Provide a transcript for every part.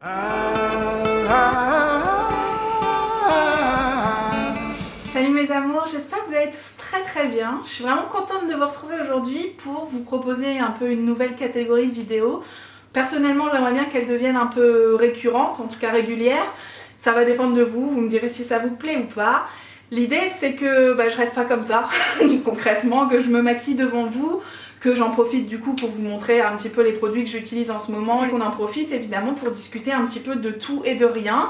Salut mes amours, j'espère que vous allez tous très bien. Je suis vraiment contente de vous retrouver aujourd'hui pour vous proposer un peu une nouvelle catégorie de vidéos. Personnellement, j'aimerais bien qu'elle devienne un peu récurrente, en tout cas régulière. Ça va dépendre de vous, vous me direz si ça vous plaît ou pas. L'idée c'est que je reste pas comme ça, concrètement, que je me maquille devant vous, que j'en profite du coup pour vous montrer un petit peu les produits que j'utilise en ce moment et qu'on en profite évidemment pour discuter un petit peu de tout et de rien.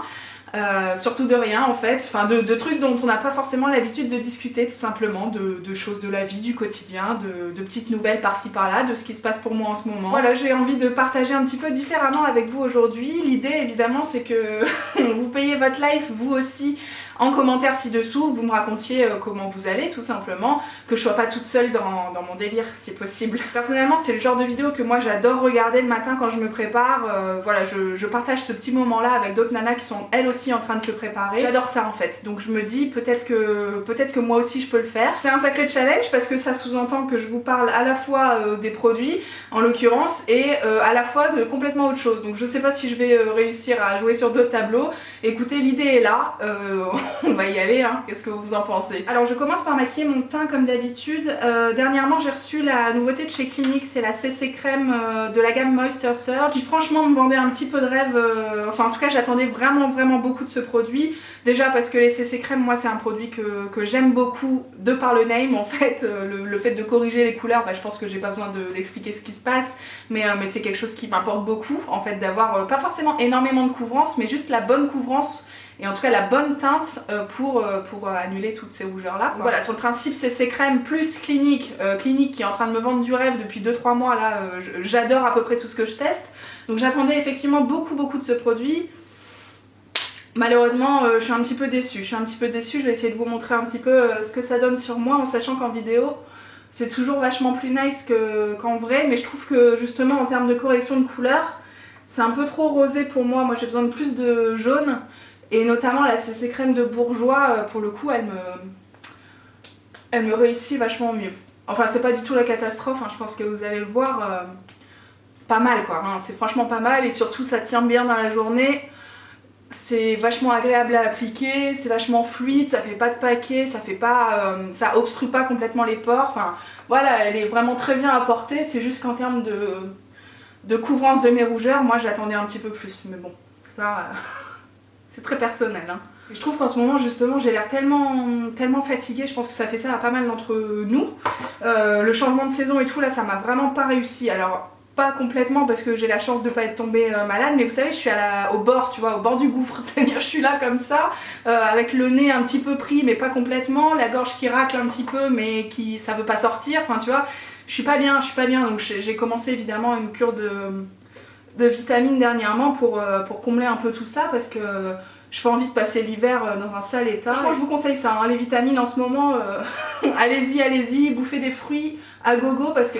Surtout de rien en fait, enfin de trucs dont on n'a pas forcément l'habitude de discuter tout simplement, de choses de la vie, du quotidien, de petites nouvelles par-ci par-là, de ce qui se passe pour moi en ce moment. Voilà, j'ai envie de partager un petit peu différemment avec vous aujourd'hui. L'idée évidemment c'est que vous payez votre life vous aussi en commentaire ci-dessous, vous me racontiez comment vous allez tout simplement, que je sois pas toute seule dans mon délire si possible. Personnellement c'est le genre de vidéo que moi j'adore regarder le matin quand je me prépare, voilà je partage ce petit moment là avec d'autres nanas qui sont elles aussi en train de se préparer. J'adore ça en fait, donc je me dis peut-être que moi aussi je peux le faire. C'est un sacré challenge parce que ça sous-entend que je vous parle à la fois des produits en l'occurrence et à la fois de complètement autre chose, donc je sais pas si je vais réussir à jouer sur d'autres tableaux. Écoutez, l'idée est là, on va y aller, hein. Qu'est-ce que vous en pensez? Alors je commence par maquiller mon teint comme d'habitude. Dernièrement j'ai reçu la nouveauté de chez Clinique, c'est la CC crème de la gamme Moisture Surge, qui franchement me vendait un petit peu de rêve, enfin en tout cas j'attendais vraiment beaucoup de ce produit. Déjà parce que les CC crème, moi c'est un produit que j'aime beaucoup de par le name en fait, le fait de corriger les couleurs, je pense que j'ai pas besoin d'expliquer ce qui se passe, mais c'est quelque chose qui m'importe beaucoup en fait, d'avoir pas forcément énormément de couvrance, mais juste la bonne couvrance et en tout cas la bonne teinte pour annuler toutes ces rougeurs là. Donc, voilà, sur le principe CC crème plus Clinique, Clinique qui est en train de me vendre du rêve depuis 2-3 mois là, j'adore à peu près tout ce que je teste, donc j'attendais effectivement beaucoup de ce produit. Malheureusement je suis un petit peu déçue, je vais essayer de vous montrer un petit peu ce que ça donne sur moi en sachant qu'en vidéo c'est toujours vachement plus nice qu'en vrai, mais je trouve que justement en termes de correction de couleurs c'est un peu trop rosé pour moi, j'ai besoin de plus de jaune. Et notamment la CC crème de Bourjois, pour le coup, elle me réussit vachement mieux. Enfin, c'est pas du tout la catastrophe, hein, je pense que vous allez le voir. C'est pas mal quoi, hein, c'est franchement pas mal et surtout ça tient bien dans la journée. C'est vachement agréable à appliquer, c'est vachement fluide, ça fait pas de paquet, ça fait pas, ça obstrue pas complètement les pores. Enfin, voilà, elle est vraiment très bien à porter, c'est juste qu'en termes de couvrance de mes rougeurs, moi j'attendais un petit peu plus. Mais bon, ça... c'est très personnel, hein. Et je trouve qu'en ce moment justement j'ai l'air tellement fatiguée, je pense que ça fait ça à pas mal d'entre nous. Le changement de saison et tout là ça m'a vraiment pas réussi. Alors pas complètement parce que j'ai la chance de pas être tombée malade, mais vous savez je suis au bord, tu vois, au bord du gouffre, c'est-à-dire je suis là comme ça, avec le nez un petit peu pris mais pas complètement, la gorge qui racle un petit peu mais ça veut pas sortir, enfin tu vois, je suis pas bien, donc j'ai commencé évidemment une cure de vitamines dernièrement pour combler un peu tout ça parce que j'ai pas envie de passer l'hiver dans un sale état. Franchement je vous conseille ça, hein, les vitamines en ce moment, allez-y, bouffez des fruits à gogo parce que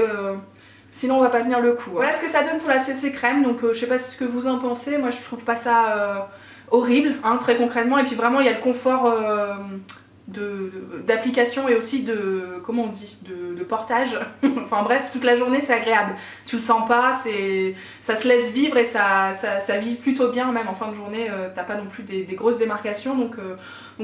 sinon on va pas tenir le coup. Hein. Voilà ce que ça donne pour la CC crème, donc je sais pas ce que vous en pensez, moi je trouve pas ça horrible, hein, très concrètement, et puis vraiment il y a le confort d'application et aussi de, comment on dit, de portage. Enfin bref, toute la journée c'est agréable, tu le sens pas, ça se laisse vivre et ça vit plutôt bien, même en fin de journée t'as pas non plus des grosses démarcations, donc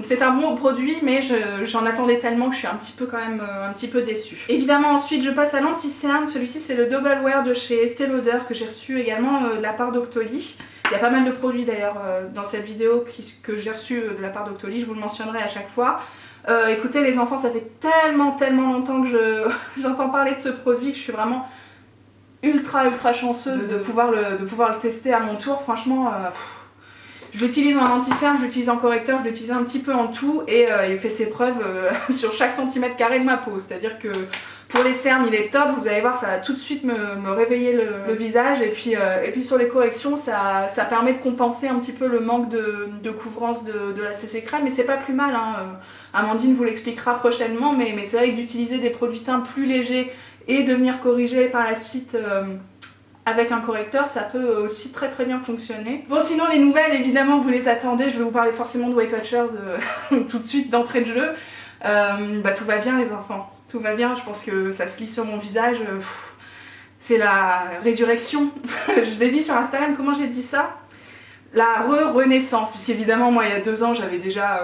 c'est un bon produit, mais j'en attendais tellement que je suis un petit peu quand même un petit peu déçue. Évidemment ensuite je passe à l'anti-cerne, celui-ci c'est le Double Wear de chez Estée Lauder que j'ai reçu également de la part d'Octoly. Il y a pas mal de produits d'ailleurs dans cette vidéo que j'ai reçu de la part d'Octoly, je vous le mentionnerai à chaque fois. Écoutez les enfants, ça fait tellement longtemps que j'entends parler de ce produit que je suis vraiment ultra chanceuse de pouvoir le tester à mon tour. Franchement, je l'utilise en anti-cerne, je l'utilise en correcteur, je l'utilise un petit peu en tout et il fait ses preuves sur chaque centimètre carré de ma peau. C'est-à-dire que pour les cernes il est top, vous allez voir ça va tout de suite me réveiller le visage et puis sur les corrections ça permet de compenser un petit peu le manque de couvrance de la CC crème, mais c'est pas plus mal, hein. Amandine vous l'expliquera prochainement, mais c'est vrai que d'utiliser des produits teints plus légers et de venir corriger par la suite avec un correcteur, ça peut aussi très bien fonctionner. Bon sinon les nouvelles évidemment vous les attendez, je vais vous parler forcément de Weight Watchers tout de suite d'entrée de jeu. Tout va bien les enfants, tout va bien, je pense que ça se lit sur mon visage, c'est la résurrection. Je l'ai dit sur Instagram, comment j'ai dit ça? la renaissance. Parce qu'évidemment, moi, il y a 2 ans, j'avais déjà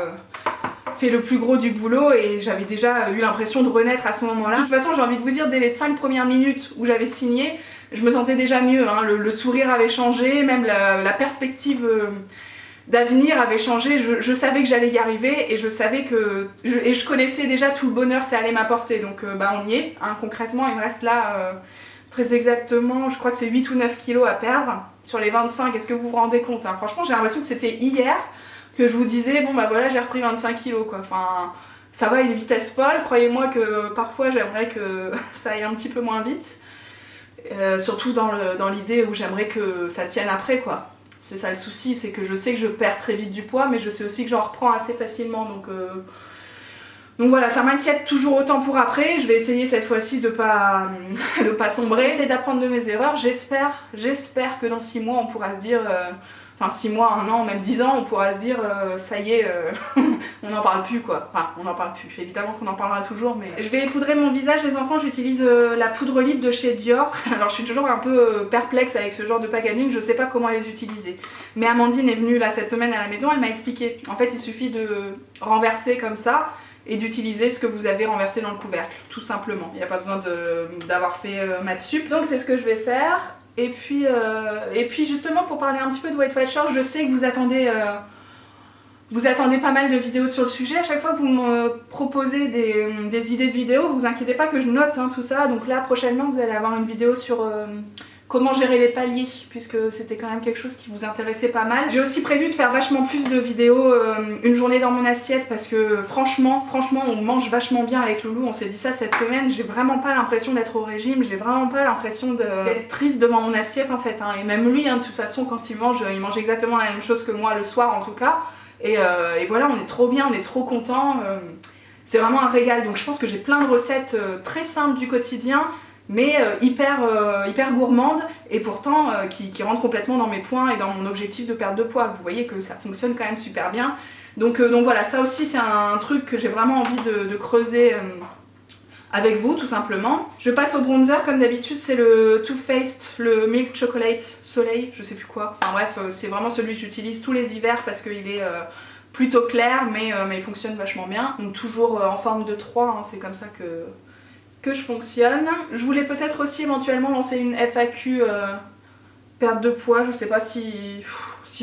fait le plus gros du boulot et j'avais déjà eu l'impression de renaître à ce moment-là. De toute façon, j'ai envie de vous dire, dès les 5 premières minutes où j'avais signé, je me sentais déjà mieux, hein. Le sourire avait changé, même la perspective d'avenir avait changé. Je savais que j'allais y arriver et je savais que... je connaissais déjà tout le bonheur que ça allait m'apporter. Donc on y est, hein. Concrètement, il me reste là très exactement, je crois que c'est 8 ou 9 kilos à perdre sur les 25. Est-ce que vous vous rendez compte, hein? Franchement, j'ai l'impression que c'était hier que je vous disais, bon bah voilà, j'ai repris 25 kilos quoi. Enfin, ça va à une vitesse folle. Croyez-moi que parfois j'aimerais que ça aille un petit peu moins vite. Surtout dans l'idée où j'aimerais que ça tienne après quoi. C'est ça le souci, c'est que je sais que je perds très vite du poids, mais je sais aussi que j'en reprends assez facilement. Donc voilà, ça m'inquiète toujours autant pour après. Je vais essayer cette fois-ci de pas sombrer. J'essaie d'apprendre de mes erreurs. J'espère que dans 6 mois on pourra se dire... Enfin 6 mois, 1 an, même 10 ans, on pourra se dire ça y est, on n'en parle plus quoi. Enfin, on n'en parle plus, évidemment qu'on en parlera toujours, mais... Je vais poudrer mon visage, les enfants, j'utilise la poudre libre de chez Dior. Alors je suis toujours un peu perplexe avec ce genre de packaging, je sais pas comment les utiliser. Mais Amandine est venue là cette semaine à la maison, elle m'a expliqué. En fait, il suffit de renverser comme ça et d'utiliser ce que vous avez renversé dans le couvercle, tout simplement. Il n'y a pas besoin d'avoir fait maths sup. Donc c'est ce que je vais faire. Et puis justement pour parler un petit peu de Weight Watchers, je sais que vous attendez pas mal de vidéos sur le sujet. À chaque fois que vous me proposez des idées de vidéos, vous inquiétez pas que je note hein, tout ça. Donc là prochainement vous allez avoir une vidéo sur comment gérer les paliers, puisque c'était quand même quelque chose qui vous intéressait pas mal. J'ai aussi prévu de faire vachement plus de vidéos une journée dans mon assiette, parce que franchement on mange vachement bien avec Loulou, on s'est dit ça cette semaine. J'ai vraiment pas l'impression d'être au régime, j'ai vraiment pas l'impression d'être triste devant mon assiette en fait, hein. Et même lui hein, de toute façon quand il mange exactement la même chose que moi le soir en tout cas. Et voilà, on est trop bien, on est trop content. C'est vraiment un régal, donc je pense que j'ai plein de recettes très simples du quotidien, mais hyper gourmande et pourtant qui rentre complètement dans mes points et dans mon objectif de perte de poids. Vous voyez que ça fonctionne quand même super bien. Donc voilà, ça aussi c'est un truc que j'ai vraiment envie de creuser avec vous tout simplement. Je passe au bronzer comme d'habitude, c'est le Too Faced, le Milk Chocolate Soleil, je sais plus quoi. Enfin bref, c'est vraiment celui que j'utilise tous les hivers parce qu'il est plutôt clair mais il fonctionne vachement bien. Donc toujours en forme de 3, hein, c'est comme ça que je fonctionne. Je voulais peut-être aussi éventuellement lancer une FAQ perte de poids, je sais pas si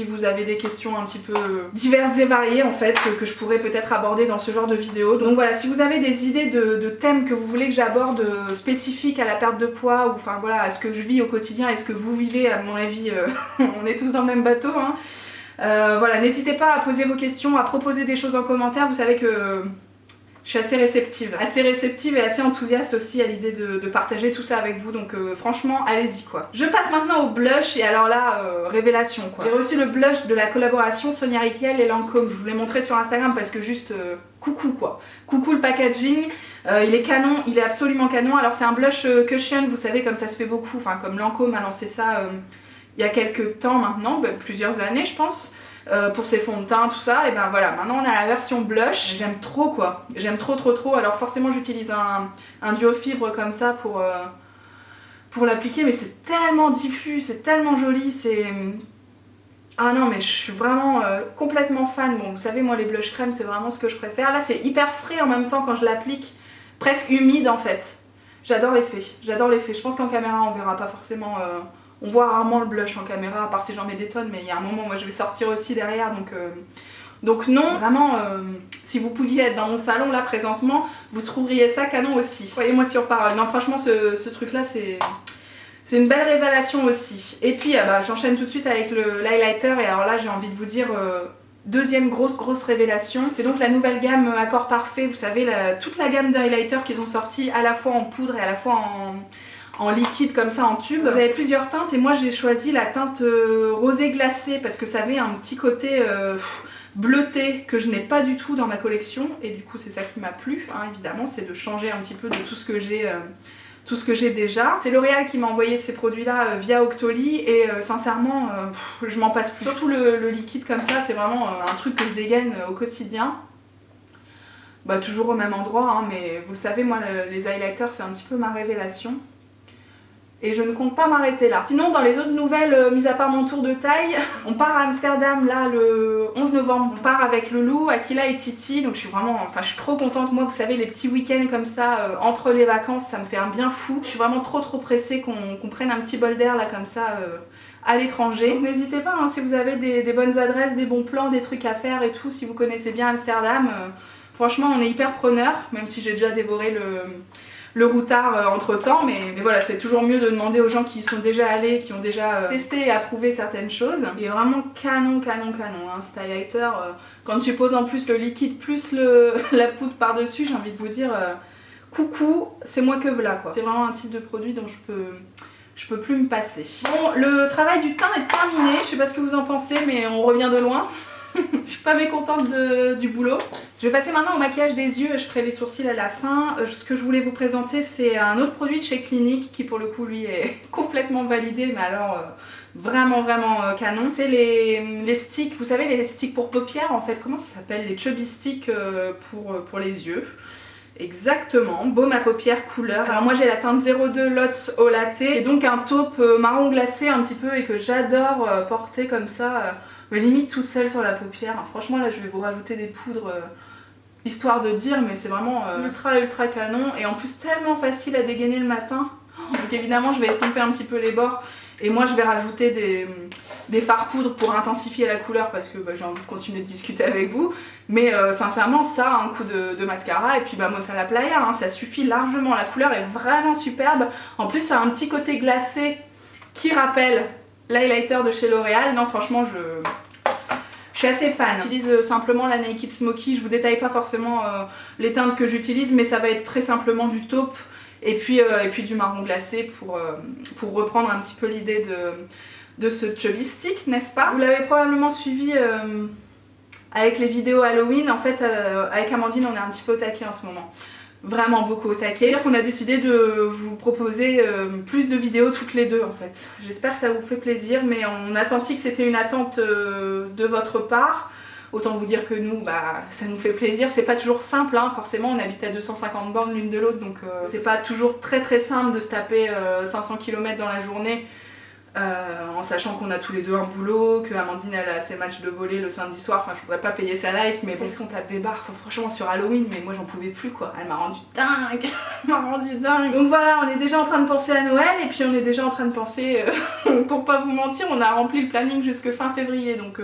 vous avez des questions un petit peu diverses et variées en fait, que je pourrais peut-être aborder dans ce genre de vidéo. Donc voilà, si vous avez des idées de thèmes que vous voulez que j'aborde spécifiques à la perte de poids, ou enfin voilà, à ce que je vis au quotidien et ce que vous vivez, à mon avis, on est tous dans le même bateau, hein. Voilà, n'hésitez pas à poser vos questions, à proposer des choses en commentaire, vous savez que... Je suis assez réceptive et assez enthousiaste aussi à l'idée de partager tout ça avec vous, donc franchement allez-y quoi. Je passe maintenant au blush et alors là, révélation quoi. J'ai reçu le blush de la collaboration Sonia Rykiel et Lancôme, je vous l'ai montré sur Instagram parce que juste coucou quoi. Coucou le packaging, il est canon, il est absolument canon. Alors c'est un blush cushion, vous savez comme ça se fait beaucoup, enfin comme Lancôme a lancé ça il y a quelques temps maintenant, plusieurs années je pense. Pour ses fonds de teint, tout ça, et ben voilà, maintenant on a la version blush. J'aime trop quoi, j'aime trop. Alors forcément j'utilise un duo fibre comme ça pour l'appliquer, mais c'est tellement diffus, c'est tellement joli, c'est... Ah non mais je suis vraiment complètement fan. Bon vous savez moi les blush crème c'est vraiment ce que je préfère. Là c'est hyper frais en même temps quand je l'applique, presque humide en fait. J'adore l'effet, je pense qu'en caméra on verra pas forcément... On voit rarement le blush en caméra, à part si j'en mets des tonnes, mais il y a un moment, moi je vais sortir aussi derrière, donc non, vraiment, si vous pouviez être dans mon salon là présentement, vous trouveriez ça canon aussi. Voyez-moi sur parole. Non franchement, ce truc-là, c'est une belle révélation aussi. Et puis, j'enchaîne tout de suite avec l'highlighter, et alors là, j'ai envie de vous dire... Deuxième grosse révélation, c'est donc la nouvelle gamme Accord Parfait, vous savez, toute la gamme d'highlighters qu'ils ont sorti à la fois en poudre et à la fois en liquide comme ça en tube. Vous avez plusieurs teintes et moi j'ai choisi la teinte rosé glacé parce que ça avait un petit côté bleuté que je n'ai pas du tout dans ma collection et du coup c'est ça qui m'a plu, hein, évidemment, c'est de changer un petit peu de tout ce que j'ai déjà. C'est L'Oréal qui m'a envoyé ces produits là via Octoly et sincèrement je m'en passe plus. Surtout le liquide comme ça, c'est vraiment un truc que je dégaine au quotidien. Toujours au même endroit, hein, mais vous le savez, moi les highlighters c'est un petit peu ma révélation. et je ne compte pas m'arrêter là. Sinon dans les autres nouvelles, mis à part mon tour de taille, on part à Amsterdam là le 11 novembre. On part avec Loulou, Akila et Titi, donc je suis trop contente. Moi vous savez les petits week-ends comme ça entre les vacances ça me fait un bien fou. Je suis vraiment trop pressée qu'on prenne un petit bol d'air là comme ça à l'étranger. N'hésitez pas hein, si vous avez des bonnes adresses, des bons plans, des trucs à faire et tout, si vous connaissez bien Amsterdam. Franchement on est hyper preneurs, même si j'ai déjà dévoré le routard entre temps, mais voilà, c'est toujours mieux de demander aux gens qui y sont déjà allés, qui ont déjà testé et approuvé certaines choses. Il est vraiment canon hein, cet highlighter. Quand tu poses en plus le liquide plus la poudre par dessus, j'ai envie de vous dire coucou, c'est moi que voilà quoi. C'est vraiment un type de produit dont je peux plus me passer. Bon, le travail du teint est terminé, je sais pas ce que vous en pensez, mais on revient de loin. Je suis pas mécontente du boulot. Je vais passer maintenant au maquillage des yeux et je ferai les sourcils à la fin. Ce que je voulais vous présenter c'est un autre produit de chez Clinique qui pour le coup lui est complètement validé, mais alors vraiment canon. C'est les sticks, vous savez les sticks pour paupières en fait, comment ça s'appelle? Les chubby sticks pour les yeux. Exactement, baume à paupières couleur. Alors moi j'ai la teinte 02 Lots au latte et donc un taupe marron glacé un petit peu et que j'adore porter comme ça. Me limite tout seul sur la paupière. Franchement là je vais vous rajouter des poudres histoire de dire, mais c'est vraiment ultra canon et en plus tellement facile à dégainer le matin. Donc évidemment je vais estomper un petit peu les bords et moi je vais rajouter des fards poudres pour intensifier la couleur parce que j'ai envie de continuer de discuter avec vous. Mais sincèrement ça, un coup de mascara et puis mousse à la playa, hein, ça suffit largement. La couleur est vraiment superbe. En plus ça a un petit côté glacé qui rappelle l'highlighter de chez L'Oréal. Non franchement je suis assez fan. J'utilise simplement la Naked Smoky, je vous détaille pas forcément les teintes que j'utilise, mais ça va être très simplement du taupe et puis du marron glacé pour reprendre un petit peu l'idée de ce chubby stick, n'est-ce pas? Vous l'avez probablement suivi avec les vidéos Halloween. En fait avec Amandine on est un petit peu au taquet en ce moment. Vraiment beaucoup au taquet. On a décidé de vous proposer plus de vidéos toutes les deux en fait. J'espère que ça vous fait plaisir, mais on a senti que c'était une attente de votre part. Autant vous dire que nous, ça nous fait plaisir. C'est pas toujours simple, hein. Forcément on habite à 250 bornes l'une de l'autre, donc c'est pas toujours très simple de se taper 500 km dans la journée. En sachant qu'on a tous les deux un boulot, que Amandine elle a ses matchs de volley le samedi soir, enfin je voudrais pas payer sa life, mais parce qu'on tape des barres, franchement sur Halloween, mais moi j'en pouvais plus quoi, elle m'a rendu dingue, donc voilà, on est déjà en train de penser à Noël, et puis on est déjà en train de penser, pour pas vous mentir, on a rempli le planning jusque fin février, donc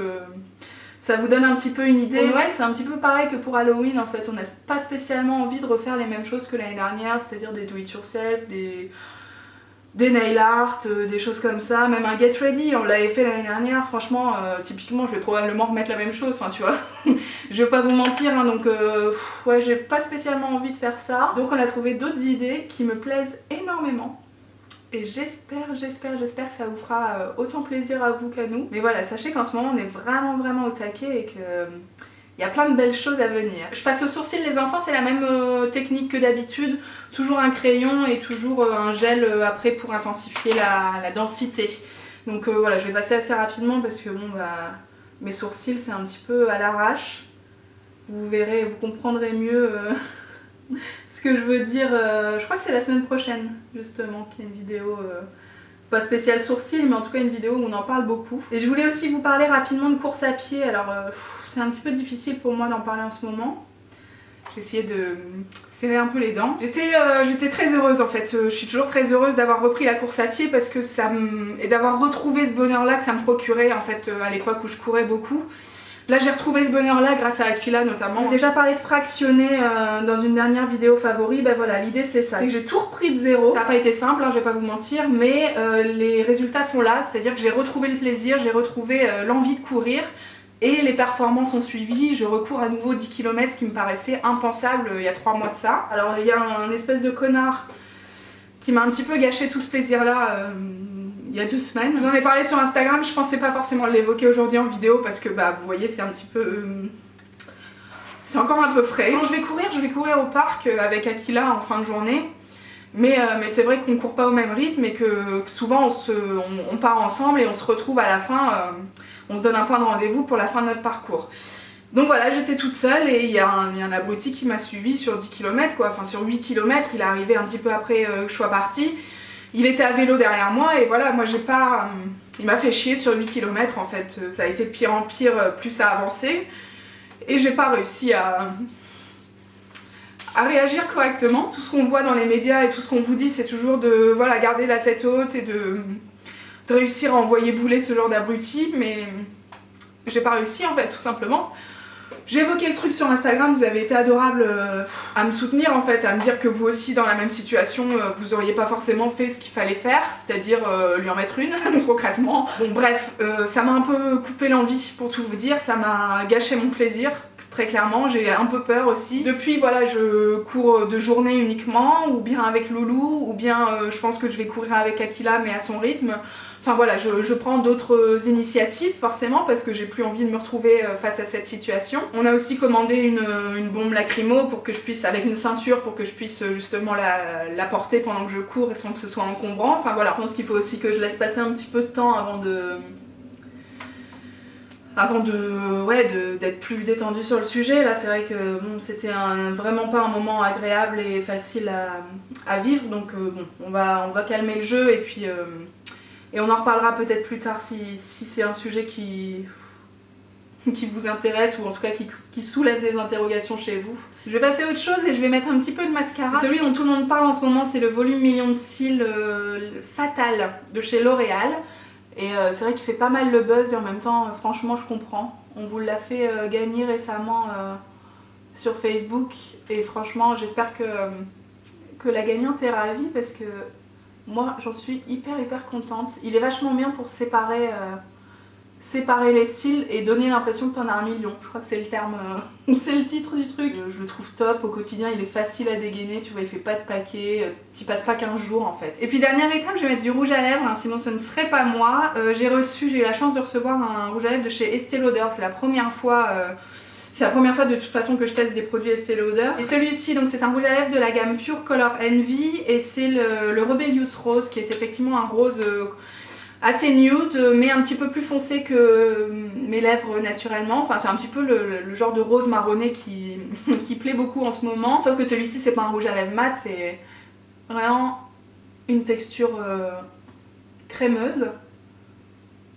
ça vous donne un petit peu une idée. Pour Noël c'est un petit peu pareil que pour Halloween en fait, on n'a pas spécialement envie de refaire les mêmes choses que l'année dernière, c'est-à-dire des do it yourself, des nail art, des choses comme ça, même un get ready, on l'avait fait l'année dernière, franchement, typiquement je vais probablement remettre la même chose, enfin tu vois, je vais pas vous mentir, hein, donc ouais j'ai pas spécialement envie de faire ça. Donc on a trouvé d'autres idées qui me plaisent énormément, et j'espère que ça vous fera autant plaisir à vous qu'à nous. Mais voilà, sachez qu'en ce moment on est vraiment au taquet et que... il y a plein de belles choses à venir. Je passe aux sourcils les enfants, c'est la même technique que d'habitude. Toujours un crayon et toujours un gel après pour intensifier la densité. Donc voilà, je vais passer assez rapidement parce que bon mes sourcils c'est un petit peu à l'arrache. Vous verrez, vous comprendrez mieux ce que je veux dire. Je crois que c'est la semaine prochaine justement qu'il y a une vidéo... pas spéciale sourcils, mais en tout cas une vidéo où on en parle beaucoup. Et je voulais aussi vous parler rapidement de course à pied. Alors c'est un petit peu difficile pour moi d'en parler en ce moment. J'ai essayé de serrer un peu les dents. J'étais très heureuse en fait. Je suis toujours très heureuse d'avoir repris la course à pied parce que et d'avoir retrouvé ce bonheur là que ça me procurait en fait à l'époque où je courais beaucoup. Là j'ai retrouvé ce bonheur là grâce à Akila notamment. J'ai déjà parlé de fractionner dans une dernière vidéo favori. Ben voilà, l'idée c'est ça. C'est que j'ai tout repris de zéro. Ça n'a pas été simple, hein, je vais pas vous mentir, mais les résultats sont là. C'est-à-dire que j'ai retrouvé le plaisir, j'ai retrouvé l'envie de courir. Et les performances ont suivi, je recours à nouveau 10 km, ce qui me paraissait impensable il y a 3 mois de ça. Alors il y a un espèce de connard qui m'a un petit peu gâché tout ce plaisir là il y a 2 semaines. Je vous en ai parlé sur Instagram, je pensais pas forcément l'évoquer aujourd'hui en vidéo parce que vous voyez c'est un petit peu... c'est encore un peu frais. Quand je vais courir au parc avec Akila en fin de journée. Mais c'est vrai qu'on court pas au même rythme et que souvent on part ensemble et on se retrouve à la fin, on se donne un point de rendez-vous pour la fin de notre parcours. Donc voilà, j'étais toute seule et il y a un abruti qui m'a suivi sur 10 km quoi, enfin sur 8 km, il est arrivé un petit peu après que je sois partie. il était à vélo derrière moi et voilà, moi j'ai pas... il m'a fait chier sur 8 km en fait, ça a été de pire en pire plus ça avançait et j'ai pas réussi à réagir correctement. Tout ce qu'on voit dans les médias et tout ce qu'on vous dit, c'est toujours de voilà, garder la tête haute et de réussir à envoyer bouler ce genre d'abruti, mais j'ai pas réussi en fait, tout simplement. J'ai évoqué le truc sur Instagram, vous avez été adorable à me soutenir en fait, à me dire que vous aussi dans la même situation, vous auriez pas forcément fait ce qu'il fallait faire, c'est-à-dire lui en mettre une, concrètement. Bon bref, ça m'a un peu coupé l'envie pour tout vous dire, ça m'a gâché mon plaisir. Très clairement, j'ai un peu peur aussi. Depuis, voilà, je cours de journée uniquement, ou bien avec Loulou, ou bien je pense que je vais courir avec Akila, mais à son rythme. Enfin voilà, je prends d'autres initiatives forcément parce que j'ai plus envie de me retrouver face à cette situation. On a aussi commandé une bombe lacrymo pour que je puisse, avec une ceinture, pour que je puisse justement la porter pendant que je cours et sans que ce soit encombrant. Enfin voilà, je pense qu'il faut aussi que je laisse passer un petit peu de temps avant d'être plus détendue sur le sujet. Là c'est vrai que bon, c'était vraiment pas un moment agréable et facile à vivre, donc bon, on va calmer le jeu et puis et on en reparlera peut-être plus tard si c'est un sujet qui vous intéresse ou en tout cas qui soulève des interrogations chez vous. Je vais passer à autre chose et je vais mettre un petit peu de mascara. C'est celui dont tout le monde parle en ce moment, c'est le volume million de cils Fatal de chez L'Oréal. Et c'est vrai qu'il fait pas mal le buzz et en même temps, franchement, je comprends. On vous l'a fait gagner récemment sur Facebook et franchement, j'espère que la gagnante est ravie parce que moi, j'en suis hyper contente. Il est vachement bien pour séparer les cils et donner l'impression que t'en as 1 million. Je crois que c'est le terme, c'est le titre du truc. Je le trouve top, au quotidien il est facile à dégainer, tu vois, il fait pas de paquet, tu passes pas 15 jours en fait. Et puis dernière étape, je vais mettre du rouge à lèvres, hein, sinon ce ne serait pas moi. J'ai eu la chance de recevoir un rouge à lèvres de chez Estée Lauder, c'est la première fois... c'est la première fois de toute façon que je teste des produits Estée Lauder. Et celui-ci, donc c'est un rouge à lèvres de la gamme Pure Color Envy et c'est le Rebellious Rose qui est effectivement un rose assez nude mais un petit peu plus foncé que mes lèvres naturellement. Enfin c'est un petit peu le genre de rose marronné qui plaît beaucoup en ce moment. Sauf que celui-ci c'est pas un rouge à lèvres mat, c'est vraiment une texture crémeuse.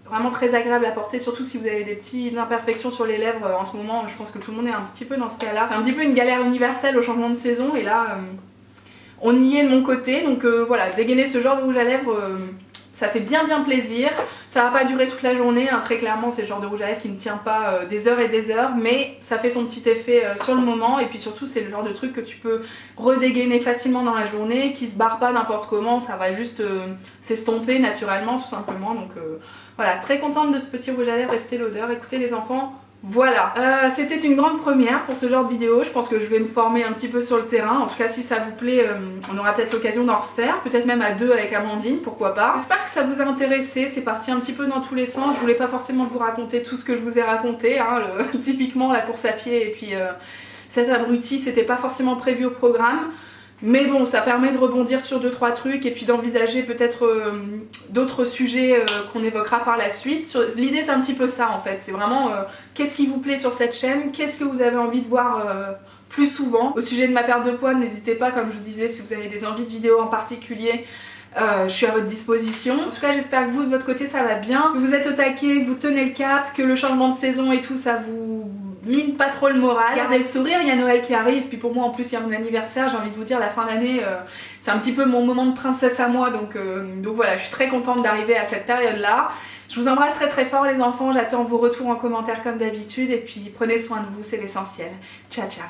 Vraiment très agréable à porter, surtout si vous avez des petites imperfections sur les lèvres en ce moment. Je pense que tout le monde est un petit peu dans ce cas-là. C'est un petit peu une galère universelle au changement de saison et là on y est de mon côté. Donc voilà, dégainer ce genre de rouge à lèvres ça fait bien plaisir. Ça va pas durer toute la journée, hein. Très clairement c'est le genre de rouge à lèvres qui ne tient pas des heures et des heures, mais ça fait son petit effet sur le moment et puis surtout c'est le genre de truc que tu peux redégainer facilement dans la journée, qui se barre pas n'importe comment, ça va juste s'estomper naturellement tout simplement. Donc voilà, très contente de ce petit rouge à lèvres Estée Lauder. Écoutez les enfants, voilà, c'était une grande première pour ce genre de vidéo. Je pense que je vais me former un petit peu sur le terrain. En tout cas si ça vous plaît, on aura peut-être l'occasion d'en refaire, peut-être même à deux avec Amandine, pourquoi pas. J'espère que ça vous a intéressé, c'est parti un petit peu dans tous les sens. Je voulais pas forcément vous raconter tout ce que je vous ai raconté, hein, typiquement la course à pied et puis cet abruti, c'était pas forcément prévu au programme. Mais bon, ça permet de rebondir sur 2-3 trucs et puis d'envisager peut-être d'autres sujets qu'on évoquera par la suite. L'idée c'est un petit peu ça en fait, c'est vraiment qu'est-ce qui vous plaît sur cette chaîne, qu'est-ce que vous avez envie de voir plus souvent. Au sujet de ma perte de poids, n'hésitez pas, comme je vous disais, si vous avez des envies de vidéos en particulier, je suis à votre disposition. En tout cas j'espère que vous de votre côté ça va bien, que vous êtes au taquet, que vous tenez le cap, que le changement de saison et tout ça vous mine pas trop le moral. Gardez le sourire, il y a Noël qui arrive, puis pour moi en plus il y a mon anniversaire, j'ai envie de vous dire la fin d'année c'est un petit peu mon moment de princesse à moi, donc voilà, je suis très contente d'arriver à cette période là. Je vous embrasse très fort les enfants, j'attends vos retours en commentaire comme d'habitude et puis prenez soin de vous, c'est l'essentiel. Ciao ciao.